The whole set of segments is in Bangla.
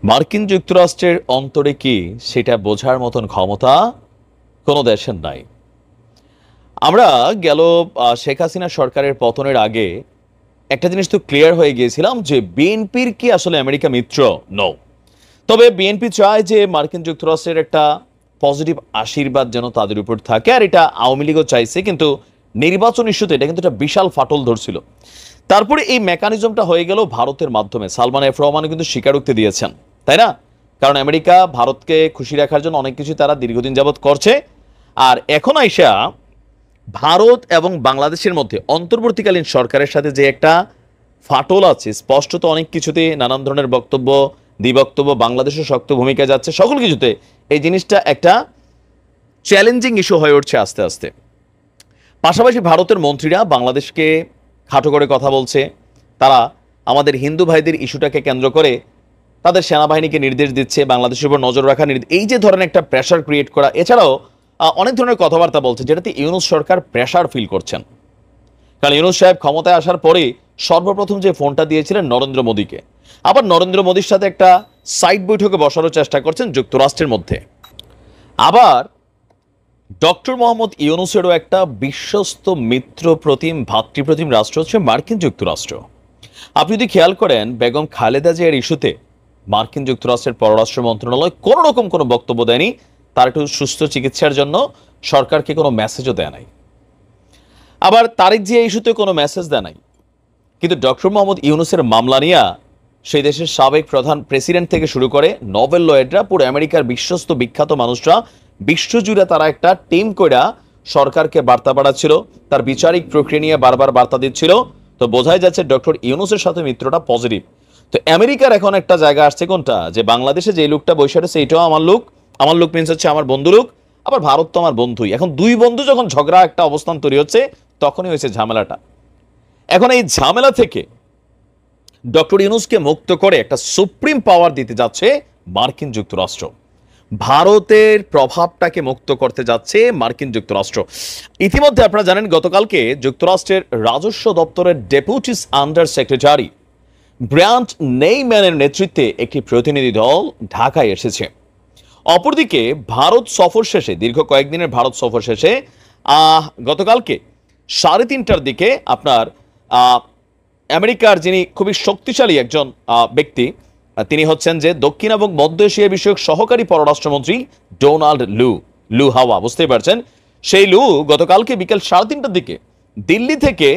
মার্কিন যুক্তরাষ্ট্রের অন্তরে কি সেটা বোঝার মতন ক্ষমতা কোনো দেশের নাই। আমরা গেল শেখ হাসিনা সরকারের পতনের আগে একটা জিনিস তো ক্লিয়ার হয়ে গিয়েছিলাম যে বিএনপির কি আসলে আমেরিকা মিত্র? নো। তবে বিএনপি চায় যে মার্কিন যুক্তরাষ্ট্রের একটা পজিটিভ আশীর্বাদ যেন তাদের উপর থাকে, আর এটা আওয়ামী লীগও চাইছে, কিন্তু নির্বাচন ইস্যুতে এটা কিন্তু একটা বিশাল ফাটল ধরছিল। তারপরে এই মেকানিজমটা হয়ে গেল ভারতের মাধ্যমে। সালমান এফ রহমানও কিন্তু স্বীকারোক্তি দিয়েছেন, তাই না? কারণ আমেরিকা ভারতকে খুশি রাখার জন্য অনেক কিছু তারা দীর্ঘদিন যাবৎ করছে। আর এখন আইসা ভারত এবং বাংলাদেশের মধ্যে অন্তর্বর্তীকালীন সরকারের সাথে যে একটা ফাটল আছে, স্পষ্টত অনেক কিছুতে নানান ধরনের বক্তব্য দ্বিবক্তব্য, বাংলাদেশের শক্ত ভূমিকা যাচ্ছে, সকল কিছুতে এই জিনিসটা একটা চ্যালেঞ্জিং ইস্যু হয়ে উঠছে আস্তে আস্তে। পাশাপাশি ভারতের মন্ত্রীরা বাংলাদেশকে খাটো করে কথা বলছে। তারা আমাদের হিন্দু ভাইদের ইস্যুটাকে কেন্দ্র করে তাদের সেনাবাহিনীকে নির্দেশ দিচ্ছে বাংলাদেশের উপর নজর রাখা, এই যে ধরনের একটা প্রেশার ক্রিয়েট করা। এছাড়াও অনেক ধরনের কথাবার্তা বলছে, যেটাতে ইউনূস সরকার প্রেশার ফিল করছেন। কারণ ইউনূস সাহেব ক্ষমতায় আসার পরে সর্বপ্রথম যে ফোনটা দিয়েছিলেন নরেন্দ্র মোদীকে, আবার নরেন্দ্র মোদীর সাথে একটা সাইড বৈঠকে বসারও চেষ্টা করছেন যুক্তরাষ্ট্রের মধ্যে। আবার ডক্টর মোহাম্মদ ইউনূসেরও একটা বিশ্বস্ত মিত্র প্রতিম ভাতৃপ্রতিম রাষ্ট্র হচ্ছে মার্কিন যুক্তরাষ্ট্র। আপনি যদি খেয়াল করেন, বেগম খালেদা জিয়ার ইস্যুতে মার্কিন যুক্তরাষ্ট্রের পররাষ্ট্র মন্ত্রণালয় কোনো রকম কোনো বক্তব্য দেয়নি। তার একটু সুস্থ চিকিৎসার জন্য সরকারকে কোনো মেসেজও দেয় নাই। আবার তারেক জিয়া ইস্যুতে কোনো মেসেজ দেয় নাই। কিন্তু ডক্টর মোহাম্মদ ইউনূসের মামলা নিয়ে সেই দেশের সাবেক প্রধান প্রেসিডেন্ট থেকে শুরু করে নোবেল লয়েডরা, পুরো আমেরিকার বিশ্বস্ত বিখ্যাত মানুষরা, বিশ্বজুড়ে তারা একটা টিম কইরা সরকারকে বার্তা পাঠাচ্ছিল, তার বিচারিক প্রক্রিয়া নিয়ে বারবার বার্তা দিচ্ছিল। তো বোঝাই যাচ্ছে ডক্টর ইউনূসের সাথে মিত্রটা পজিটিভ। তো আমেরিকার এখন একটা জায়গা আসছে কোনটা, যে বাংলাদেশে যে লোকটা বসে আছে এইটাও আমার লোক। আমার লোক মিন্স হচ্ছে আমার বন্ধু লোক। আবার ভারত তো আমার বন্ধুই। এখন দুই বন্ধু যখন ঝগড়া একটা অবস্থান তৈরি হচ্ছে, তখনই হয়েছে ঝামেলাটা। এখন এই ঝামেলা থেকে ডক্টর ইউনূসকে মুক্ত করে একটা সুপ্রিম পাওয়ার দিতে যাচ্ছে মার্কিন যুক্তরাষ্ট্র। ভারতের প্রভাবটাকে মুক্ত করতে যাচ্ছে মার্কিন যুক্তরাষ্ট্র। ইতিমধ্যে আপনারা জানেন, গতকালকে যুক্তরাষ্ট্রের রাজস্ব দপ্তরের ডেপুটি আন্ডার সেক্রেটারি ব্র্যান্ট নেইম্যানের নেতৃত্বে একটি প্রতিনিধি দল ঢাকায় এসেছে। অপরদিকে ভারত সফর শেষে, দীর্ঘ কয়েকদিনের ভারত সফর শেষে গতকালকে 3:30টার দিকে আপনার আমেরিকার যিনি খুবই শক্তিশালী একজন ব্যক্তি, তিনি হচ্ছেন যে দক্ষিণ এবং মধ্য এশিয়া বিষয়ক সহকারী পররাষ্ট্রমন্ত্রী ডোনাল্ড লু হাওয়া, বুঝতেই পারছেন। সেই লু গতকালকে বিকেল 3:30টার দিকে দিল্লি থেকে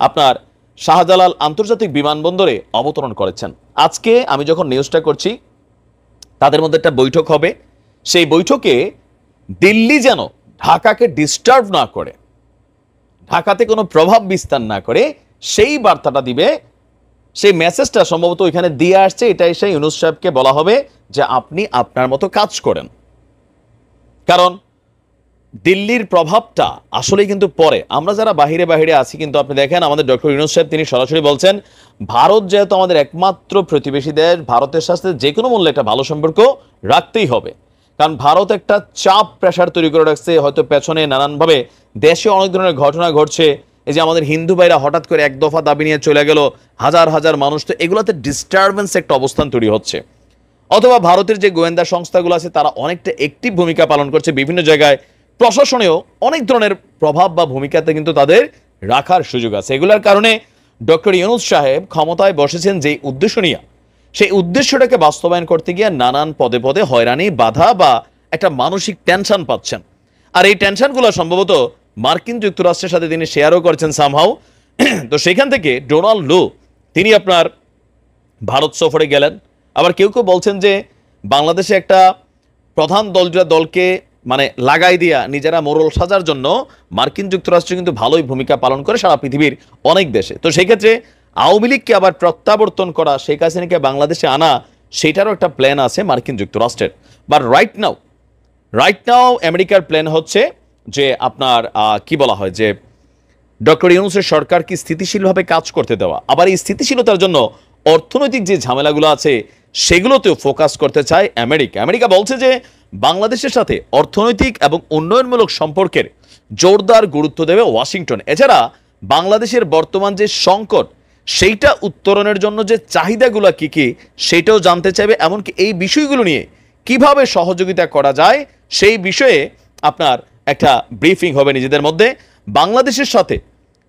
আপনার শাহজালাল আন্তর্জাতিক বিমানবন্দরে অবতরণ করেছেন। আজকে আমি যখন নিউজটা করছি, তাদের মধ্যে একটা বৈঠক হবে। সেই বৈঠকে দিল্লি যেন ঢাকাকে ডিস্টার্ব না করে, ঢাকাতে কোনো প্রভাব বিস্তার না করে, সেই বার্তাটা দিবে। সেই মেসেজটা সম্ভবত ওইখানে দিয়ে আসছে। এটাই সেই ইউনূস সাহেবকে বলা হবে যে আপনি আপনার মতো কাজ করেন। কারণ দিল্লির প্রভাবটা আসলে কিন্তু পরে, আমরা যারা বাহিরে বাহিরে আছি, কিন্তু আপনি দেখেন আমাদের ডক্টর ইউনূস সাহেব তিনি সরাসরি বলছেন, ভারত যেহেতু আমাদের একমাত্র প্রতিবেশী দেশ, ভারতের সাথে যে কোনো মূল্যে একটা ভালো সম্পর্ক রাখতেই হবে। কারণ ভারত একটা চাপ প্রেশার তৈরি করে রাখছে, হয়তো পেছনে নানানভাবে দেশে অনেক ধরনের ঘটনা ঘটছে। এই যে আমাদের হিন্দু ভাইরা হঠাৎ করে এক দফা দাবি নিয়ে চলে গেল, হাজার হাজার মানুষ, তো এগুলোতে ডিস্টারবেন্স একটা অবস্থান তৈরি হচ্ছে। অথবা ভারতের যে গোয়েন্দা সংস্থাগুলো আছে তারা অনেকটা অ্যাক্টিভ ভূমিকা পালন করছে বিভিন্ন জায়গায়, প্রশাসনেও অনেক ধরনের প্রভাব বা ভূমিকাতে কিন্তু তাদের রাখার সুযোগ আছে। এগুলোর কারণে ডক্টর ইউনূস সাহেব ক্ষমতায় বসেছেন যে উদ্দেশ্য নিয়ে, সেই উদ্দেশ্যটাকে বাস্তবায়ন করতে গিয়ে নানান পদে পদে হয়রানি, বাধা বা একটা মানসিক টেনশন পাচ্ছেন। আর এই টেনশনগুলো সম্ভবত মার্কিন যুক্তরাষ্ট্রের সাথে তিনি শেয়ারও করছেন সামহাউ। তো সেখান থেকে ডোনাল্ড লু তিনি আপনার ভারত সফরে গেলেন। আবার কেউ কেউ বলছেন যে বাংলাদেশে একটা প্রধান দলকে মানে লাগাই দিয়া নিজেরা মোরল সাজার জন্য মার্কিন যুক্তরাষ্ট্র কিন্তু ভালোই ভূমিকা পালন করে সারা পৃথিবীর অনেক দেশে। তো সেই ক্ষেত্রে আওয়ামী লীগকে আবার প্রত্যাবর্তন করা, শেখ হাসিনাকে বাংলাদেশে আনা, সেটারও একটা প্ল্যান আছে মার্কিন যুক্তরাষ্ট্রের। বাট রাইট নাও আমেরিকার প্ল্যান হচ্ছে যে আপনার কি বলা হয় যে ডক্টর ইউনূসের সরকারকে স্থিতিশীলভাবে কাজ করতে দেওয়া। আবার এই স্থিতিশীলতার জন্য অর্থনৈতিক যে ঝামেলাগুলো আছে সেগুলোতেও ফোকাস করতে চায় আমেরিকা বলছে যে বাংলাদেশের সাথে অর্থনৈতিক এবং উন্নয়নমূলক সম্পর্কের জোরদার গুরুত্ব দেবে ওয়াশিংটন। এছাড়া বাংলাদেশের বর্তমান যে সংকট, সেইটা উত্তরণের জন্য যে চাহিদাগুলো কি কি সেটাও জানতে চাইবে, এমনকি এই বিষয়গুলো নিয়ে কিভাবে সহযোগিতা করা যায় সেই বিষয়ে আপনার একটা ব্রিফিং হবে নিজেদের মধ্যে। বাংলাদেশের সাথে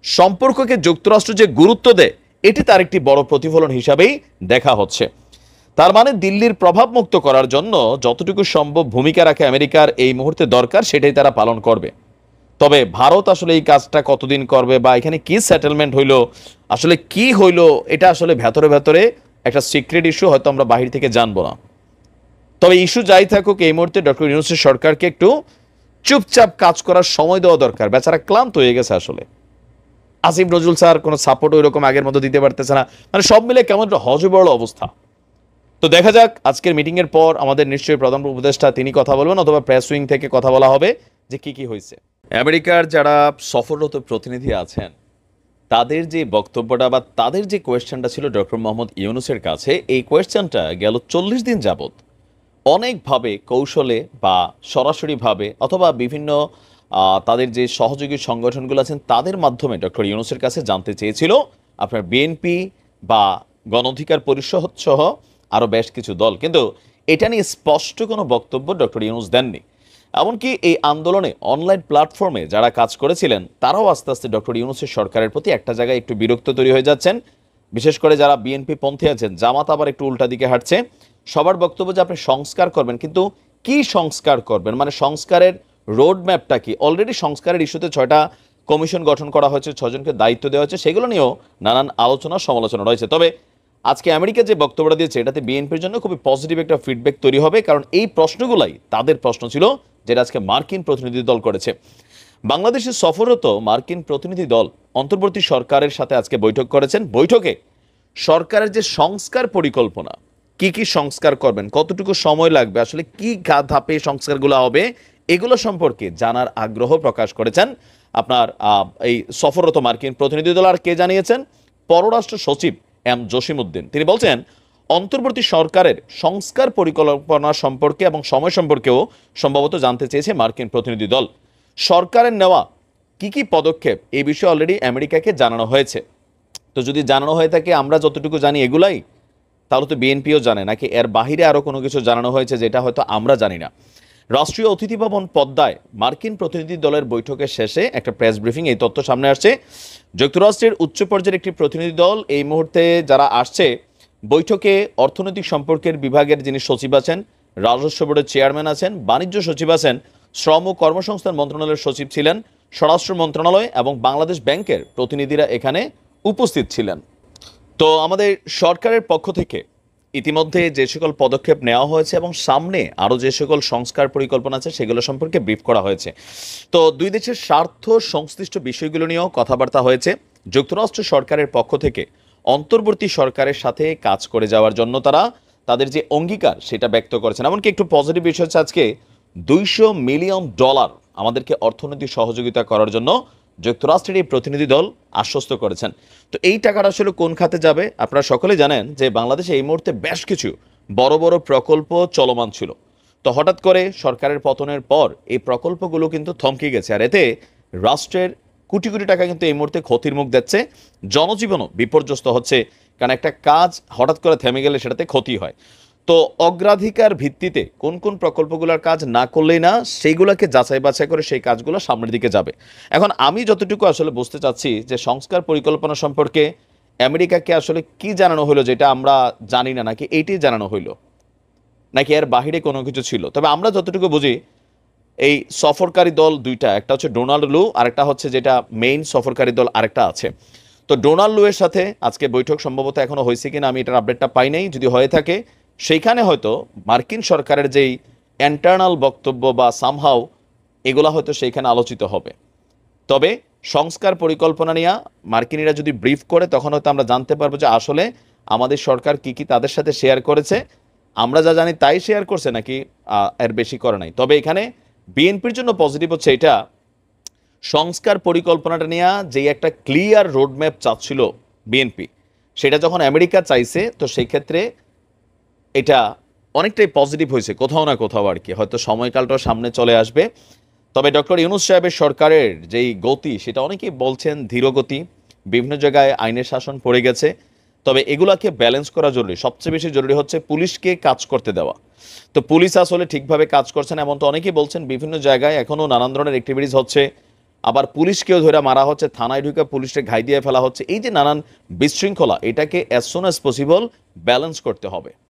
সম্পর্ককে যুক্তরাষ্ট্র যে গুরুত্ব দেয় এটি তার একটি বড় প্রতিফলন হিসাবেই দেখা হচ্ছে। তার মানে দিল্লির প্রভাব মুক্ত করার জন্য যতটুকু সম্ভব ভূমিকা রাখে আমেরিকার এই মুহূর্তে দরকার সেটাই তারা পালন করবে। তবে ভারত আসলে এই কাজটা কতদিন করবে বা এখানে কি সেটেলমেন্ট হইলো, আসলে কি হইলো, এটা আসলে ভেতরে ভেতরে একটা সিক্রেট ইস্যু, হয়তো আমরা বাহির থেকে জানবো না। তবে ইস্যু যাই থাকুক, এই মুহূর্তে ডক্টর ইউনূসের সরকারকে একটু চুপচাপ কাজ করার সময় দেওয়া দরকার। বেচারা ক্লান্ত হয়ে গেছে আসলে। আসিফ নজরুল স্যার কোনো সাপোর্ট ওই রকম আগের মতো দিতে পারতেছে না, মানে সব মিলে কেমন একটা হজবরল অবস্থা। তো দেখা যাক আজকের মিটিং এর পর আমাদের নিশ্চয়ই প্রধান উপদেষ্টা তিনি কথা বলবেন, অথবা প্রেস উইং থেকে কথা বলা হবে যে কি কি হয়েছে। আমেরিকার যারা সফররত প্রতিনিধি আছেন তাদের যে বক্তব্যটা বা তাদের যে কোয়েশ্চেনটা ছিল ডক্টর মোহাম্মদ ইউনূসের কাছে, এই কোয়েশ্চেনটা গেল 40 দিন যাবত অনেকভাবে কৌশলে বা সরাসরিভাবে অথবা বিভিন্ন তাদের যে সহযোগী সংগঠনগুলো আছেন তাদের মাধ্যমে ডক্টর ইউনূসের কাছে জানতে চেয়েছিল আপনার বিএনপি বা গণ অধিকার পরিষদ সহ আরও বেশ কিছু দল, কিন্তু এটা নিয়ে স্পষ্ট কোনো বক্তব্য ডক্টর ইউনূস দেননি। এমনকি এই আন্দোলনে অনলাইন প্ল্যাটফর্মে যারা কাজ করেছিলেন তারাও আস্তে আস্তে ডক্টর ইউনূসের সরকারের প্রতি একটা জায়গায় একটু বিরক্ত তৈরি হয়ে যাচ্ছেন। বিশেষ করে যারা বিএনপি পন্থী আছেন, জামাত আবার একটু উল্টা দিকে হাঁটছে। সবার বক্তব্য যে আপনি সংস্কার করবেন, কিন্তু কি সংস্কার করবেন, মানে সংস্কারের রোড ম্যাপটা কি? অলরেডি সংস্কারের ইস্যুতে 6টা কমিশন গঠন করা হয়েছে, 6জনকে দায়িত্ব দেওয়া হয়েছে, সেগুলো নিয়েও নানান আলোচনা সমালোচনা রয়েছে। তবে আজকে আমেরিকা যে বক্তব্যটা দিয়েছে এটাতে বিএনপির জন্য খুবই পজিটিভ একটা ফিডব্যাক তৈরি হবে, কারণ এই প্রশ্নগুলাই তাদের প্রশ্ন ছিল যেটা আজকে মার্কিন প্রতিনিধি দল করেছে। বাংলাদেশের সফররত মার্কিন প্রতিনিধি দল অন্তর্বর্তী সরকারের সাথে আজকে বৈঠক করেছেন। বৈঠকে সরকারের যে সংস্কার পরিকল্পনা, কি কি সংস্কার করবেন, কতটুকু সময় লাগবে, আসলে কি ধাপে সংস্কারগুলো হবে, এগুলো সম্পর্কে জানার আগ্রহ প্রকাশ করেছেন আপনার এই সফররত মার্কিন প্রতিনিধি দল। আর কে জানিয়েছেন? পররাষ্ট্র সচিব এম জসিমউদ্দিন। তিনি বলছেন অন্তর্বর্তী সরকারের সংস্কার পরিকল্পনা সম্পর্কে এবং সময় সম্পর্কেও সম্ভবত জানতে চেয়েছে মার্কিন প্রতিনিধি দল। সরকারের নেওয়া কি কি পদক্ষেপ এই বিষয়ে অলরেডি আমেরিকাকে জানানো হয়েছে। তো যদি জানানো হয়ে থাকে, আমরা যতটুকু জানি এগুলাই, তাহলে তো বিএনপিও জানে, নাকি এর বাহিরে আরও কোনো কিছু জানানো হয়েছে যেটা হয়তো আমরা জানি না। রাষ্ট্রীয় অতিথি ভবন পদ্মায় মার্কিন প্রতিনিধি দলের বৈঠকের শেষে একটা প্রেস ব্রিফিং এই তথ্য সামনে আসছে। যুক্তরাষ্ট্রের উচ্চ পর্যায়ের একটি প্রতিনিধি দল এই মুহূর্তে যারা আসছে বৈঠকে, অর্থনৈতিক সম্পর্কের বিভাগের যিনি সচিব আছেন, রাজস্ব বোর্ডের চেয়ারম্যান আছেন, বাণিজ্য সচিব আছেন, শ্রম ও কর্মসংস্থান মন্ত্রণালয়ের সচিব ছিলেন, স্বরাষ্ট্র মন্ত্রণালয় এবং বাংলাদেশ ব্যাংকের প্রতিনিধিরা এখানে উপস্থিত ছিলেন। তো আমাদের সরকারের পক্ষ থেকে ইতিমধ্যে যে সকল পদক্ষেপ নেওয়া হয়েছে এবং সামনে আরও যে সকল সংস্কার পরিকল্পনা আছে সেগুলো সম্পর্কে ব্রিফ করা হয়েছে। তো দুই দেশের স্বার্থ সংশ্লিষ্ট বিষয়গুলো নিয়েও কথাবার্তা হয়েছে। যুক্তরাষ্ট্র সরকারের পক্ষ থেকে অন্তর্বর্তী সরকারের সাথে কাজ করে যাওয়ার জন্য তারা তাদের যে অঙ্গীকার সেটা ব্যক্ত করেছেন। এমনকি একটু পজিটিভ বিষয় হচ্ছে আজকে $200 মিলিয়ন আমাদেরকে অর্থনৈতিক সহযোগিতা করার জন্য যুক্তরাষ্ট্রের এই প্রতিনিধি দল আশ্বস্ত করেছেন। তো এই টাকাটা আসলে কোন খাতে যাবে? আপনারা সকলে জানেন যে বাংলাদেশে এই মুহূর্তে বেশ কিছু বড় বড় প্রকল্প চলমান ছিল। তো হঠাৎ করে সরকারের পতনের পর এই প্রকল্পগুলো কিন্তু থমকে গেছে, আর এতে রাষ্ট্রের কোটি কোটি টাকা কিন্তু এই মুহূর্তে ক্ষতির মুখ দেখছে, জনজীবনও বিপর্যস্ত হচ্ছে। কারণ একটা কাজ হঠাৎ করে থেমে গেলে সেটাতে ক্ষতি হয়। তো অগ্রাধিকার ভিত্তিতে কোন কোন প্রকল্পগুলোর কাজ না করলেই না, সেইগুলোকে যাচাই বাছাই করে সেই কাজগুলো সামনের দিকে যাবে। এখন আমি যতটুকু আসলে বুঝতে চাচ্ছি যে সংস্কার পরিকল্পনা সম্পর্কে আমেরিকাকে আসলে কি জানানো হলো যেটা আমরা জানি না, নাকি এইটাই জানানো হইলো, নাকি এর বাহিরে কোনো কিছু ছিল। তবে আমরা যতটুকু বুঝি এই সফরকারী দল দুইটা, একটা হচ্ছে ডোনাল্ড লু, আরেকটা হচ্ছে যেটা মেইন সফরকারী দল আরেকটা আছে। তো ডোনাল্ড লুয়ের সাথে আজকে বৈঠক সম্ভবত এখনো হয়েছে কিনা আমি এটার আপডেটটা পাই নাই। যদি হয়ে থাকে সেইখানে হয়তো মার্কিন সরকারের যেই ইন্টারনাল বক্তব্য বা সামহাও এগুলা হয়তো সেইখানে আলোচিত হবে। তবে সংস্কার পরিকল্পনা নিয়ে মার্কিনিরা যদি ব্রিফ করে তখন হয়তো আমরা জানতে পারবো যে আসলে আমাদের সরকার কি কি তাদের সাথে শেয়ার করেছে, আমরা যা জানি তাই শেয়ার করছে নাকি এর বেশি করে নাই। তবে এখানে বিএনপির জন্য পজিটিভ হচ্ছে এটা, সংস্কার পরিকল্পনাটা নিয়ে যেই একটা ক্লিয়ার রোডম্যাপ চাচ্ছিল বিএনপি, সেটা যখন আমেরিকা চাইছে তো সেই ক্ষেত্রে এটা অনেকটাই পজিটিভ হয়েছে কোথাও না কোথাও আর কি। হয়তো সময়কালটাও সামনে চলে আসবে। তবে ডক্টর ইউনূস সাহেবের সরকারের যেই গতি সেটা অনেকেই বলছেন ধীরগতি, বিভিন্ন জায়গায় আইনের শাসন পড়ে গেছে। তবে এগুলাকে ব্যালেন্স করা জরুরি। সবচেয়ে বেশি জরুরি হচ্ছে পুলিশকে কাজ করতে দেওয়া। তো পুলিশ আসলে ঠিকভাবে কাজ করছে না, এমন তো অনেকেই বলছেন। বিভিন্ন জায়গায় এখনো নানান ধরনের অ্যাক্টিভিটিস হচ্ছে, আবার পুলিশকেও ধরে মারা হচ্ছে, থানায় ঢুকে পুলিশকে ঘাই দিয়ে ফেলা হচ্ছে। এই যে নানান বিশৃঙ্খলা, এটাকে as soon as possible balance করতে হবে।